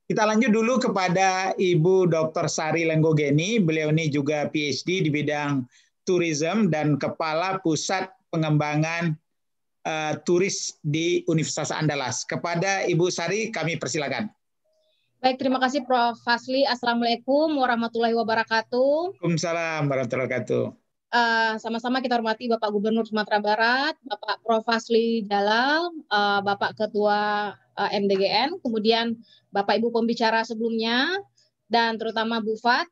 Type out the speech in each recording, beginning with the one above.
Kita lanjut dulu kepada Ibu Dr. Sari Lenggogeni. Beliau ini juga PhD di bidang tourism dan Kepala Pusat Pengembangan Turis di Universitas Andalas. Kepada Ibu Sari, kami persilakan. Baik, terima kasih Prof. Fasli. Assalamualaikum warahmatullahi wabarakatuh. Waalaikumsalam warahmatullahi wabarakatuh. Sama-sama kita hormati Bapak Gubernur Sumatera Barat, Bapak Prof. Fasli Jalal, Bapak Ketua MDGN, kemudian Bapak Ibu pembicara sebelumnya, dan terutama Bu Fat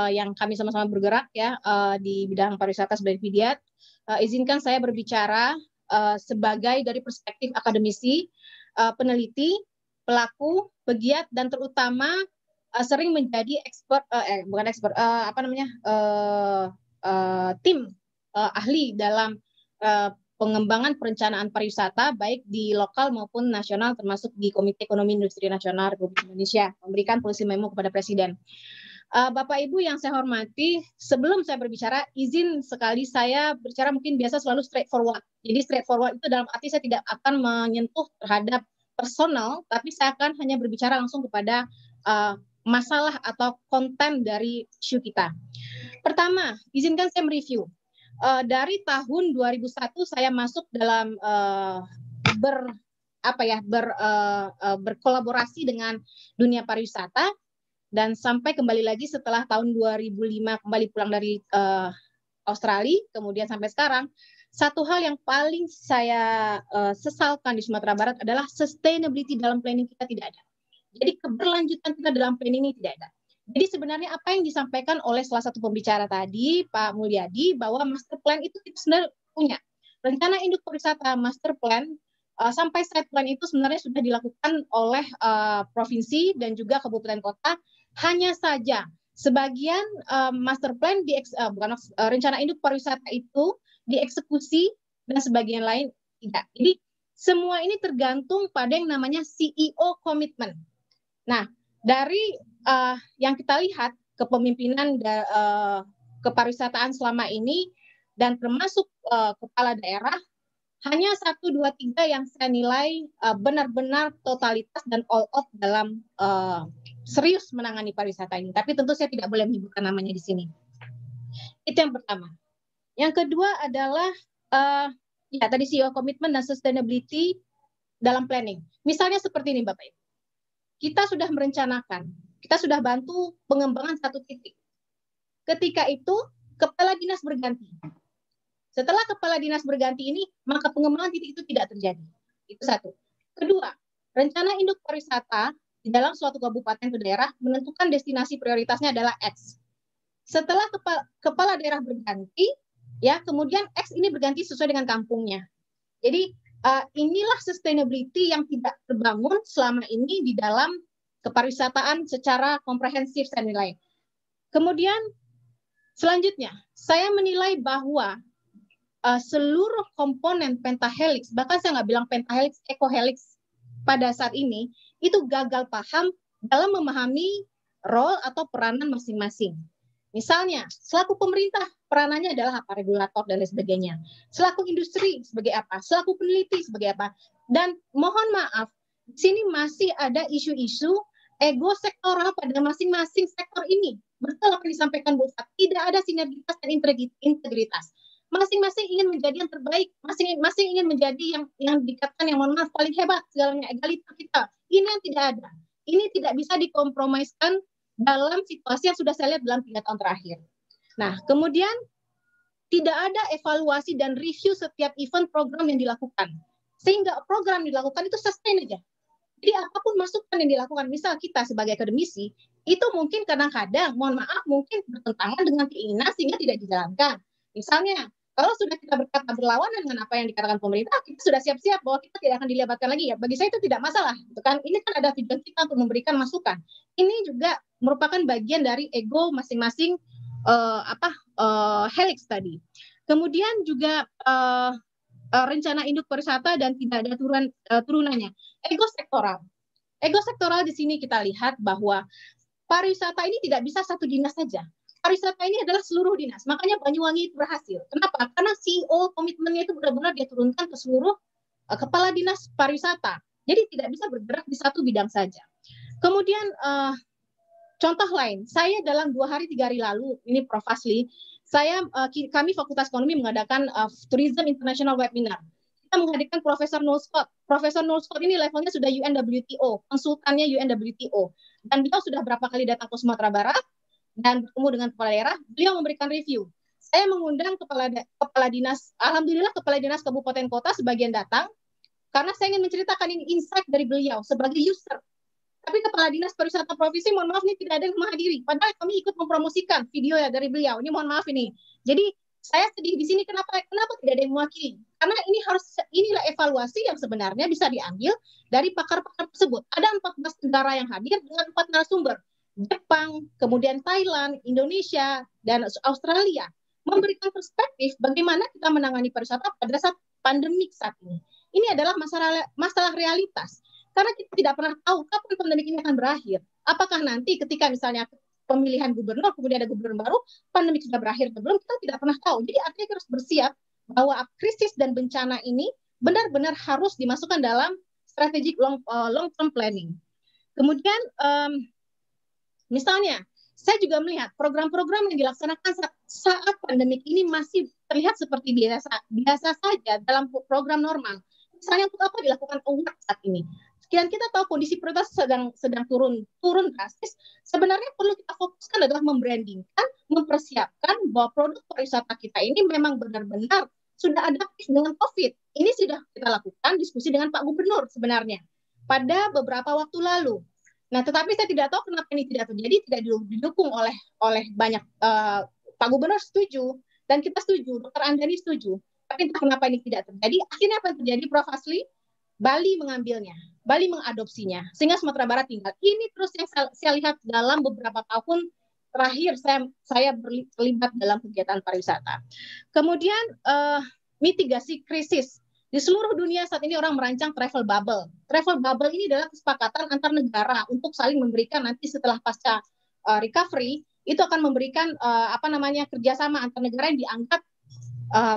yang kami sama-sama bergerak ya di bidang pariwisata sebagai Fidiat. Izinkan saya berbicara sebagai dari perspektif akademisi, peneliti, pelaku, pegiat, dan terutama sering menjadi tim ahli dalam pengembangan perencanaan pariwisata baik di lokal maupun nasional, termasuk di Komite Ekonomi Industri Nasional Republik Indonesia, memberikan polisi memo kepada Presiden. Bapak Ibu yang saya hormati, sebelum saya berbicara, izin sekali saya berbicara mungkin biasa selalu straightforward. Jadi straightforward itu dalam arti saya tidak akan menyentuh terhadap personal, tapi saya akan hanya berbicara langsung kepada masalah atau konten dari isu kita. Pertama, izinkan saya mereview. Dari tahun 2001 saya masuk dalam berkolaborasi dengan dunia pariwisata, dan sampai kembali lagi setelah tahun 2005 kembali pulang dari Australia, kemudian sampai sekarang, satu hal yang paling saya sesalkan di Sumatera Barat adalah sustainability dalam planning kita tidak ada. Jadi keberlanjutan kita dalam planning ini tidak ada. Jadi sebenarnya apa yang disampaikan oleh salah satu pembicara tadi, Pak Mulyadi, bahwa master plan itu kita sebenarnya punya. Rencana induk pariwisata master plan sampai site plan itu sebenarnya sudah dilakukan oleh provinsi dan juga kabupaten kota. Hanya saja sebagian master plan rencana induk pariwisata itu dieksekusi dan sebagian lain tidak. Jadi semua ini tergantung pada yang namanya CEO komitmen. Nah, dari yang kita lihat kepemimpinan kepariwisataan selama ini dan termasuk kepala daerah, hanya 1, 2, 3 yang saya nilai benar-benar totalitas dan all out dalam serius menangani pariwisata ini. Tapi tentu saya tidak boleh menyebutkan namanya di sini. Itu yang pertama. Yang kedua adalah tadi CEO komitmen dan sustainability dalam planning. Misalnya seperti ini Bapak Ibu. Kita sudah merencanakan, kita sudah bantu pengembangan satu titik. Ketika itu kepala dinas berganti. Setelah kepala dinas berganti ini, maka pengembangan titik itu tidak terjadi. Itu satu. Kedua, rencana induk pariwisata di dalam suatu kabupaten atau daerah menentukan destinasi prioritasnya adalah X. Setelah kepala daerah berganti, ya kemudian X ini berganti sesuai dengan kampungnya. Jadi inilah sustainability yang tidak terbangun selama ini di dalam kepariwisataan secara komprehensif saya nilai. Kemudian selanjutnya, saya menilai bahwa seluruh komponen pentahelix, bahkan saya nggak bilang pentahelix, ekohelix pada saat ini, itu gagal paham dalam memahami role atau peranan masing-masing. Misalnya, selaku pemerintah, peranannya adalah apa? Regulator dan lain sebagainya. Selaku industri sebagai apa? Selaku peneliti sebagai apa? Dan mohon maaf, di sini masih ada isu-isu ego sektoral pada masing-masing sektor ini. Betul apa yang disampaikan Bu Fat, tidak ada sinergitas dan integritas. Masing-masing ingin menjadi yang terbaik, masing-masing ingin menjadi yang dikatakan yang mohon maaf paling hebat, segalanya egaliter kita. Ini yang tidak ada. Ini tidak bisa dikompromiskan dalam situasi yang sudah saya lihat dalam 3 tahun terakhir. Nah, kemudian tidak ada evaluasi dan review setiap event program yang dilakukan. Sehingga program yang dilakukan itu sustain aja. Jadi apapun masukan yang dilakukan, misal kita sebagai akademisi, itu mungkin kadang-kadang, mohon maaf, mungkin bertentangan dengan keinginan sehingga tidak dijalankan. Misalnya, kalau sudah kita berkata berlawanan dengan apa yang dikatakan pemerintah, kita sudah siap-siap bahwa kita tidak akan dilibatkan lagi. Ya, bagi saya itu tidak masalah. Gitu kan? Ini kan ada tujuan kita untuk memberikan masukan. Ini juga merupakan bagian dari ego masing-masing helix tadi. Kemudian juga rencana induk pariwisata dan tidak ada turunannya. Ego sektoral. Ego sektoral di sini kita lihat bahwa pariwisata ini tidak bisa satu dinas saja. Pariwisata ini adalah seluruh dinas. Makanya Banyuwangi itu berhasil. Kenapa? Karena CEO komitmennya itu benar-benar dia turunkan ke seluruh kepala dinas pariwisata. Jadi tidak bisa bergerak di satu bidang saja. Kemudian contoh lain, saya dalam 2 hari 3 hari lalu, ini Prof. Asli, kami Fakultas Ekonomi mengadakan Tourism International Webinar. Kita menghadirkan Profesor Noel Scott. Profesor Noel Scott ini levelnya sudah UNWTO, konsultannya UNWTO. Dan beliau sudah berapa kali datang ke Sumatera Barat dan bertemu dengan kepala daerah, beliau memberikan review. Saya mengundang kepala dinas, alhamdulillah kepala dinas kabupaten kota sebagian datang, karena saya ingin menceritakan ini insight dari beliau sebagai user. Tapi kepala dinas pariwisata provinsi, mohon maaf ini tidak ada yang menghadiri. Padahal kami ikut mempromosikan video ya dari beliau. Ini mohon maaf ini. Jadi saya sedih di sini kenapa tidak ada yang mewakili? Karena inilah evaluasi yang sebenarnya bisa diambil dari pakar-pakar tersebut. Ada 14 negara yang hadir dengan 4 narasumber. Jepang, kemudian Thailand, Indonesia, dan Australia. Memberikan perspektif bagaimana kita menangani pariwisata pada saat pandemik saat ini. Ini adalah masalah realitas. Karena kita tidak pernah tahu kapan pandemi ini akan berakhir. Apakah nanti ketika misalnya pemilihan gubernur, kemudian ada gubernur baru, pandemi sudah berakhir atau belum, kita tidak pernah tahu. Jadi artinya kita harus bersiap bahwa krisis dan bencana ini benar-benar harus dimasukkan dalam strategic long term planning. Kemudian misalnya, saya juga melihat program-program yang dilaksanakan saat pandemi ini masih terlihat seperti biasa saja dalam program normal. Misalnya untuk apa dilakukan award saat ini? Sekian kita tahu kondisi prioritas sedang turun drastis. Sebenarnya perlu kita fokuskan adalah membrandingkan, mempersiapkan bahwa produk pariwisata kita ini memang benar-benar sudah adaptif dengan COVID. Ini sudah kita lakukan diskusi dengan Pak Gubernur sebenarnya pada beberapa waktu lalu. Nah, tetapi saya tidak tahu kenapa ini tidak terjadi, tidak didukung oleh banyak. Pak Gubernur setuju dan kita setuju, Dr. Andani setuju. Tapi entah kenapa ini tidak terjadi. Akhirnya apa yang terjadi, Prof. Asli? Bali mengambilnya, Bali mengadopsinya, sehingga Sumatera Barat tinggal. Ini terus yang saya lihat dalam beberapa tahun terakhir saya terlibat dalam kegiatan pariwisata. Kemudian mitigasi krisis. Di seluruh dunia saat ini orang merancang travel bubble. Travel bubble ini adalah kesepakatan antar negara untuk saling memberikan nanti setelah pasca recovery, itu akan memberikan kerjasama antar negara yang dianggap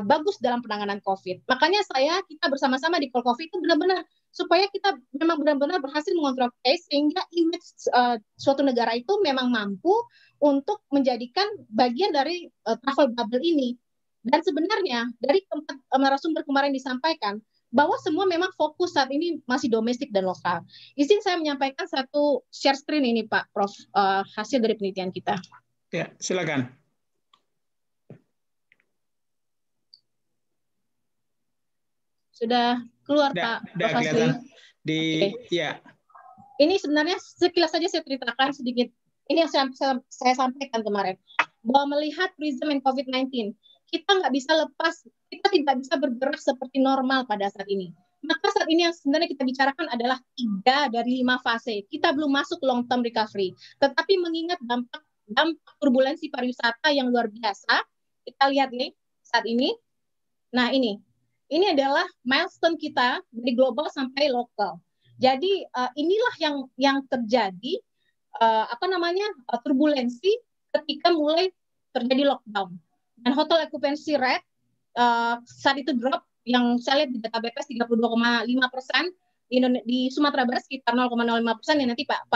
bagus dalam penanganan COVID. Makanya kita bersama-sama di COVID itu benar-benar supaya kita memang benar-benar berhasil mengontrol case sehingga image suatu negara itu memang mampu untuk menjadikan bagian dari travel bubble ini. Dan sebenarnya dari keempat narasumber kemarin disampaikan bahwa semua memang fokus saat ini masih domestik dan lokal. Izin saya menyampaikan satu share screen ini Pak Prof, hasil dari penelitian kita. Ya, silakan. Sudah keluar Pak Prof. Kelihatan di ya. Ini sebenarnya sekilas saja saya ceritakan sedikit. Ini yang saya sampaikan kemarin bahwa melihat tourism and COVID-19 kita nggak bisa lepas, kita tidak bisa bergerak seperti normal pada saat ini. Maka saat ini yang sebenarnya kita bicarakan adalah 3 dari 5 fase. Kita belum masuk long term recovery, tetapi mengingat dampak turbulensi pariwisata yang luar biasa, kita lihat nih saat ini. Nah ini adalah milestone kita dari global sampai lokal. Jadi inilah yang terjadi turbulensi ketika mulai terjadi lockdown. Dan hotel occupancy rate saat itu drop yang saya lihat di data BPS 32,5%, di Sumatera Barat sekitar 0,05%, yang nanti Pak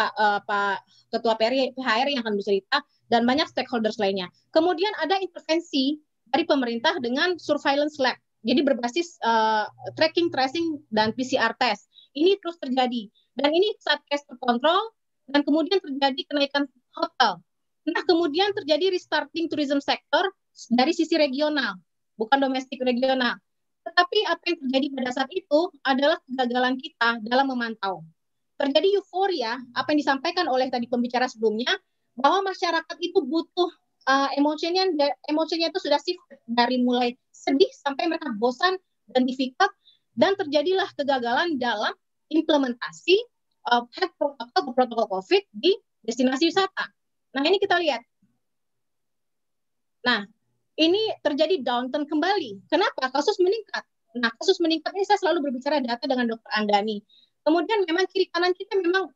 Ketua PHR yang akan bercerita dan banyak stakeholders lainnya. Kemudian ada intervensi dari pemerintah dengan surveillance lab. Jadi berbasis tracking, tracing, dan PCR test. Ini terus terjadi. Dan ini saat case terkontrol, dan kemudian terjadi kenaikan hotel. Nah, kemudian terjadi restarting tourism sector dari sisi regional, bukan domestik regional. Tetapi apa yang terjadi pada saat itu adalah kegagalan kita dalam memantau. Terjadi euforia, apa yang disampaikan oleh tadi pembicara sebelumnya, bahwa masyarakat itu butuh emosinya itu sudah shift dari mulai sedih sampai mereka bosan dan difficult, dan terjadilah kegagalan dalam implementasi protokol COVID di destinasi wisata. Nah, ini kita lihat. Nah, ini terjadi downturn kembali. Kenapa? Kasus meningkat. Nah, kasus meningkat ini saya selalu berbicara data dengan Dr. Andani. Kemudian memang kiri kanan kita memang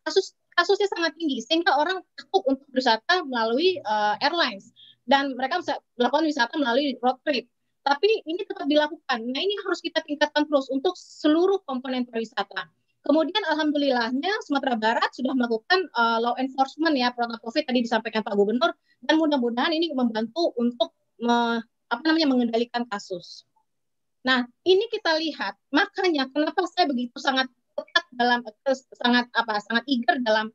kasusnya sangat tinggi, sehingga orang takut untuk berwisata melalui airlines. Dan mereka bisa melakukan wisata melalui road trip. Tapi ini tetap dilakukan. Nah, ini harus kita tingkatkan terus untuk seluruh komponen pariwisata. Kemudian alhamdulillahnya Sumatera Barat sudah melakukan law enforcement ya protokol COVID tadi disampaikan Pak Gubernur, dan mudah-mudahan ini membantu untuk mengendalikan kasus. Nah, ini kita lihat, makanya kenapa saya begitu sangat ketat dalam sangat eager dalam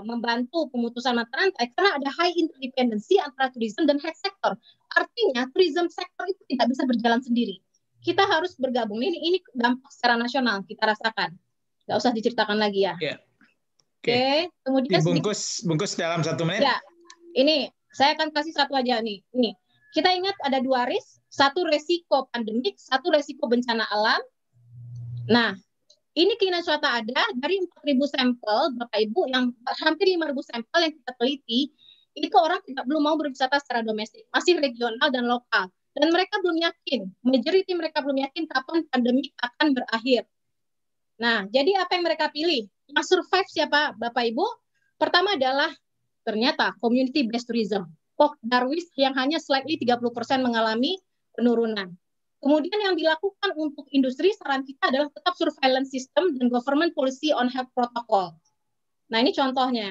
membantu pemutusan mata rantai, karena ada high interdependency antara tourism dan health sector. Artinya tourism sector itu tidak bisa berjalan sendiri. Kita harus bergabung. Ini dampak secara nasional kita rasakan. Nggak usah diceritakan lagi ya. Yeah. Oke. Kemudian bungkus dalam 1 menit. Ya, ini saya akan kasih satu aja nih. Ini kita ingat ada 2 risk, satu resiko pandemik, satu resiko bencana alam. Nah, ini keinginan swasta ada dari 4.000 sampel, Bapak Ibu, yang hampir 5.000 sampel yang kita teliti, itu orang belum mau berwisata secara domestik, masih regional dan lokal. Dan mereka belum yakin, majority mereka belum yakin kapan pandemi akan berakhir. Nah, jadi apa yang mereka pilih? Yang survive siapa, Bapak Ibu? Pertama adalah ternyata community based tourism. Darwis yang hanya slightly 30% mengalami penurunan. Kemudian yang dilakukan untuk industri, saran kita adalah tetap surveillance system dan government policy on health protocol. Nah, ini contohnya.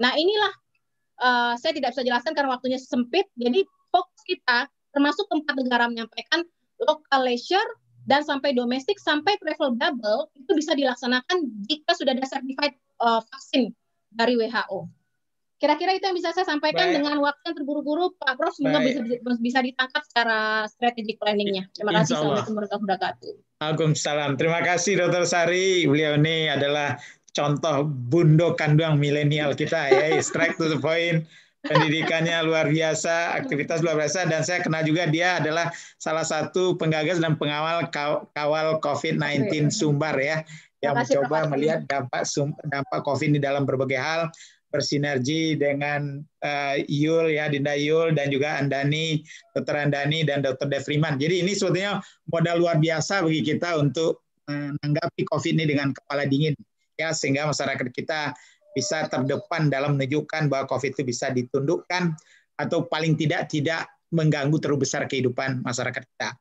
Nah, inilah saya tidak bisa jelaskan karena waktunya sempit. Jadi fokus kita termasuk 4 negara menyampaikan local leisure dan sampai domestik sampai travel bubble itu bisa dilaksanakan jika sudah ada certified vaksin dari WHO. Kira-kira itu yang bisa saya sampaikan. Baik. Dengan waktu yang terburu-buru, Pak Prof, semoga bisa ditangkap secara strategic planning-nya. Terima kasih. Assalamualaikum warahmatullahi wabarakatuh. Waalaikumsalam. Terima kasih Dr. Sari. Beliau ini adalah contoh bundo kandang milenial kita ya, straight to the point. Pendidikannya luar biasa, aktivitas luar biasa, dan saya kenal juga dia adalah salah satu penggagas dan pengawal kawal COVID-19 Sumbar ya, yang mencoba melihat dampak COVID di dalam berbagai hal, bersinergi dengan Yul ya, Dinda Yul, dan juga Andani, Dr. Andani dan Dr. Devriman. Jadi ini sebetulnya modal luar biasa bagi kita untuk menanggapi COVID ini dengan kepala dingin ya, sehingga masyarakat kita bisa terdepan dalam menunjukkan bahwa COVID itu bisa ditundukkan atau paling tidak mengganggu terlalu besar kehidupan masyarakat kita.